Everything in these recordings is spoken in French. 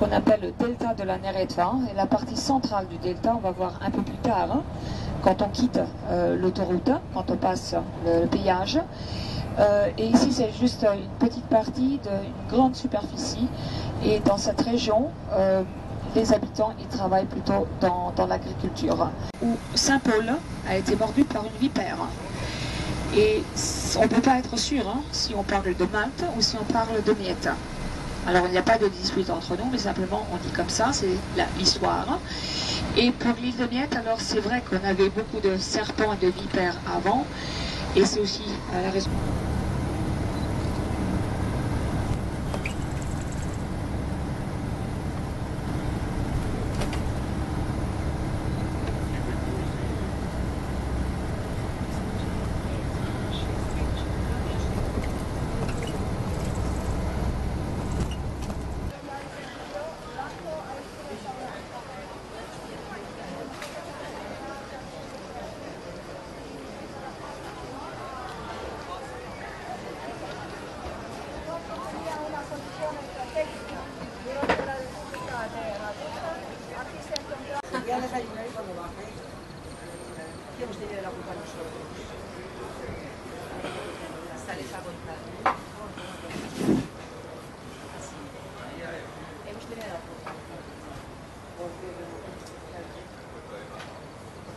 qu'on appelle le delta de la Neretva. Et la partie centrale du delta, on va voir un peu plus tard, hein, quand on quitte l'autoroute, quand on passe le péage. Et ici, c'est juste une petite partie d'une grande superficie. Et dans cette région, les habitants ils travaillent plutôt dans l'agriculture. Saint-Paul a été mordu par une vipère. Et on ne peut pas être sûr hein, si on parle de Malte ou si on parle de Miette. Alors il n'y a pas de dispute entre nous, mais simplement on dit comme ça, c'est l'histoire. Et pour l'île de Miette, alors c'est vrai qu'on avait beaucoup de serpents et de vipères avant, et c'est aussi la raison. Ya les ayudaré cuando bajéis. ¿Qué hemos tenido la culpa nosotros? Las sales a contar. Hemos tenido la culpa. Porque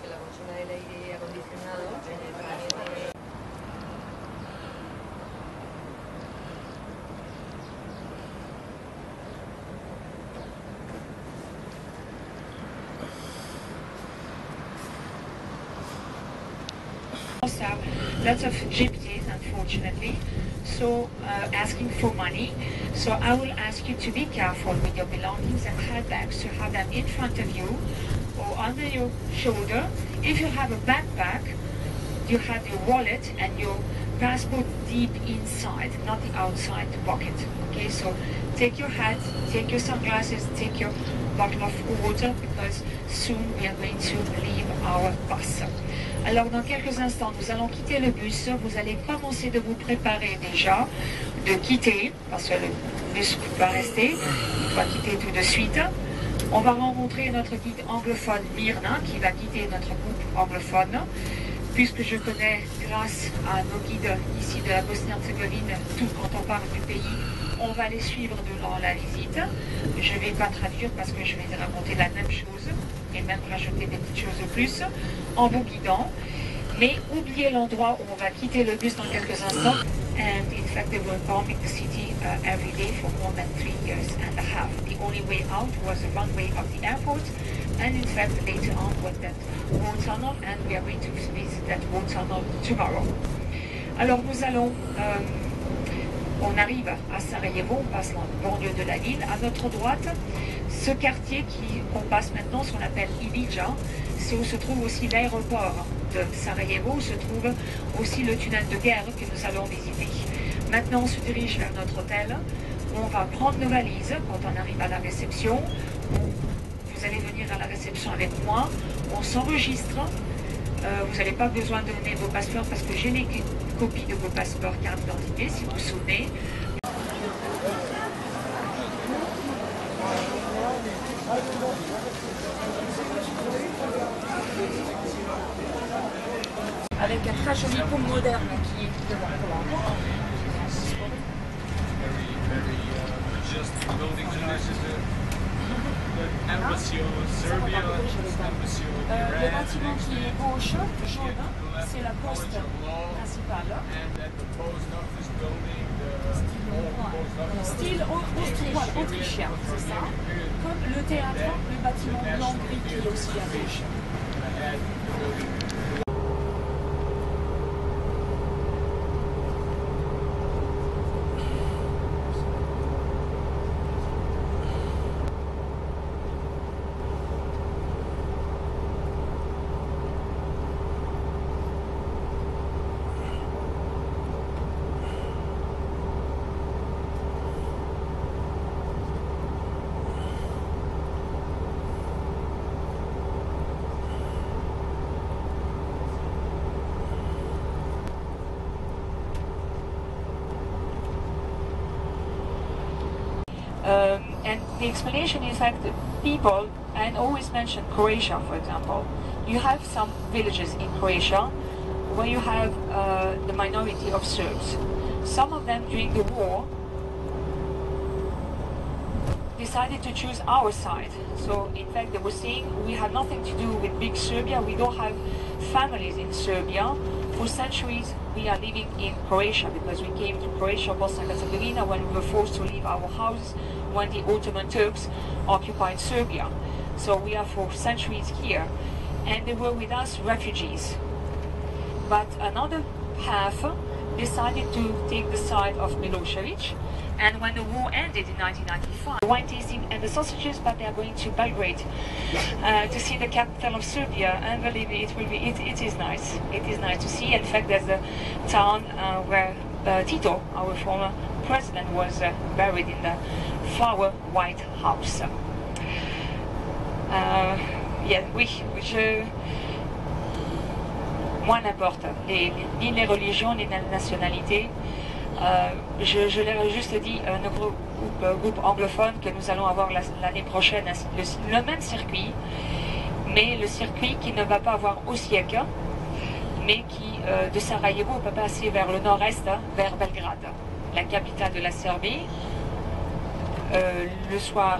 la consola del aire acondicionado en el baño de... Have lots of gypsies, unfortunately, so asking for money. So I will ask you to be careful with your belongings and handbags, to have them in front of you or under your shoulder. If you have a backpack, you have your wallet and your passport deep inside, not the outside the pocket. Okay, so take your hat, take your sunglasses, take your bottle of water, because soon we are going to leave our bus. Alors dans quelques instants, nous allons quitter le bus. Vous allez commencer de vous préparer déjà, de quitter, parce que le bus va rester, il va quitter tout de suite. On va rencontrer notre guide anglophone Myrna, qui va quitter notre groupe anglophone, puisque je connais, grâce à nos guides ici de la Bosnie-Herzégovine, tout quand on parle du pays, on va les suivre durant la visite. Je ne vais pas traduire parce que je vais raconter la même chose et même rajouter des petites choses de plus en vous guidant. Mais oubliez l'endroit où on va quitter le bus dans quelques instants. And in fact, they were bombing the city every day for more than 3 years and a half. The only way out was the runway of the airport. And in fact, later on was that war tunnel, and we are going to visit that war tunnel tomorrow. Alors nous allons, on arrive à Sarajevo, on passe la banlieue de la ville. À notre droite, ce quartier qu'on passe maintenant, ce qu'on appelle Ilija, c'est où se trouve aussi l'aéroport de Sarajevo, où se trouve aussi le tunnel de guerre que nous allons visiter. Maintenant, on se dirige vers notre hôtel, où on va prendre nos valises quand on arrive à la réception. Vous allez venir à la réception avec moi, on s'enregistre. Vous n'avez pas besoin de donner vos passeports parce que j'ai les copies de vos passeports, carte d'identité, si vous vous souvenez. Avec un très joli pont moderne qui est devant moi. Le bâtiment qui est gauche, jaune, c'est la poste principale. Style autrichien, c'est ça. Comme le théâtre, le bâtiment blanc-gris qui est aussi à gauche. And the explanation is that the people, and always mention Croatia, for example. You have some villages in Croatia where you have the minority of Serbs. Some of them during the war decided to choose our side. So in fact they were saying we have nothing to do with big Serbia, we don't have families in Serbia. For centuries we are living in Croatia because we came to Croatia, Bosnia and Herzegovina when we were forced to leave our houses when the Ottoman Turks occupied Serbia. So we are for centuries here, and they were with us refugees. But another half decided to take the side of Milosevic, and when the war ended in 1995, the wine tasting and the sausages, but they are going to Belgrade to see the capital of Serbia, and believe me, it is nice. It is nice to see. In fact, there's the town where Tito, our former president, was buried in the Flower White House. Oui, moi n'importe, ni les religions, ni les nationalités. Je leur ai juste dit nos groupe anglophone que nous allons avoir l'année prochaine le même circuit, mais le circuit qui ne va pas avoir Osijek, mais qui de Sarajevo peut passer vers le nord-est, vers Belgrade, la capitale de la Serbie. Le soir,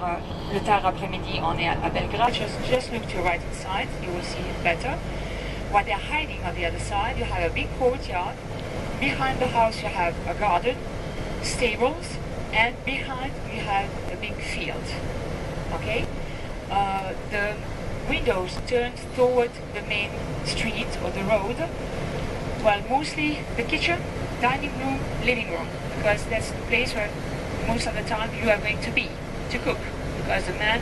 le tard après-midi, on est à Belgrade. Just look to right side, you will see it better. What they're hiding on the other side, you have a big courtyard. Behind the house you have a garden, stables, and behind you have a big field. Okay? The windows turned toward the main street or the road. Well, mostly the kitchen, dining room, living room, because that's the place where most of the time you are going to be to cook, because the men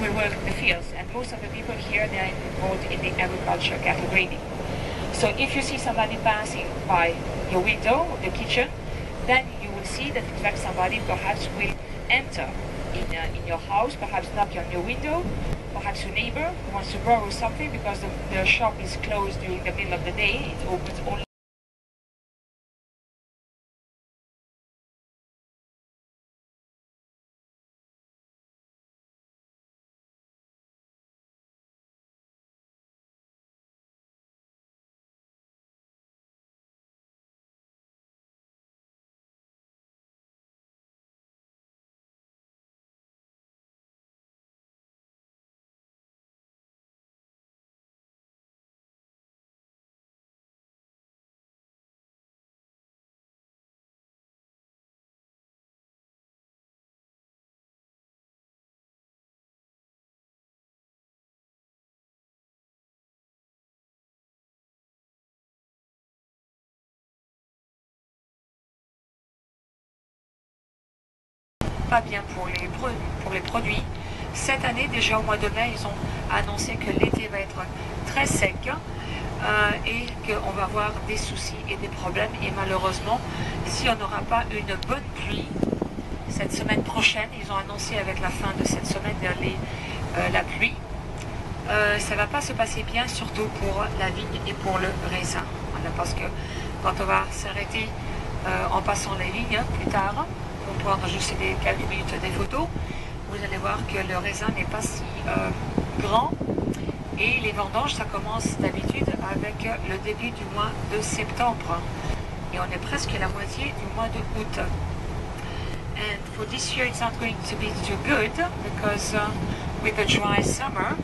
will work in the fields, and most of the people here, they are involved in the agriculture, cattle breeding. So if you see somebody passing by your window or the kitchen, then you will see that in fact somebody perhaps will enter in your house, perhaps knock on your window, perhaps your neighbor who wants to borrow something because the shop is closed during the middle of the day, it opens only. Pas bien pour les produits. Cette année, déjà au mois de mai, ils ont annoncé que l'été va être très sec et qu'on va avoir des soucis et des problèmes. Et malheureusement, si on n'aura pas une bonne pluie, cette semaine prochaine, ils ont annoncé avec la fin de cette semaine la pluie, ça ne va pas se passer bien, surtout pour la vigne et pour le raisin. Voilà, parce que quand on va s'arrêter en passant les vignes plus tard, pour prendre juste quelques minutes des photos, vous allez voir que le raisin n'est pas si grand, et les vendanges ça commence d'habitude avec le début du mois de septembre et on est presque à la moitié du mois de août. And for this year it's not going to be too good because with the dry summer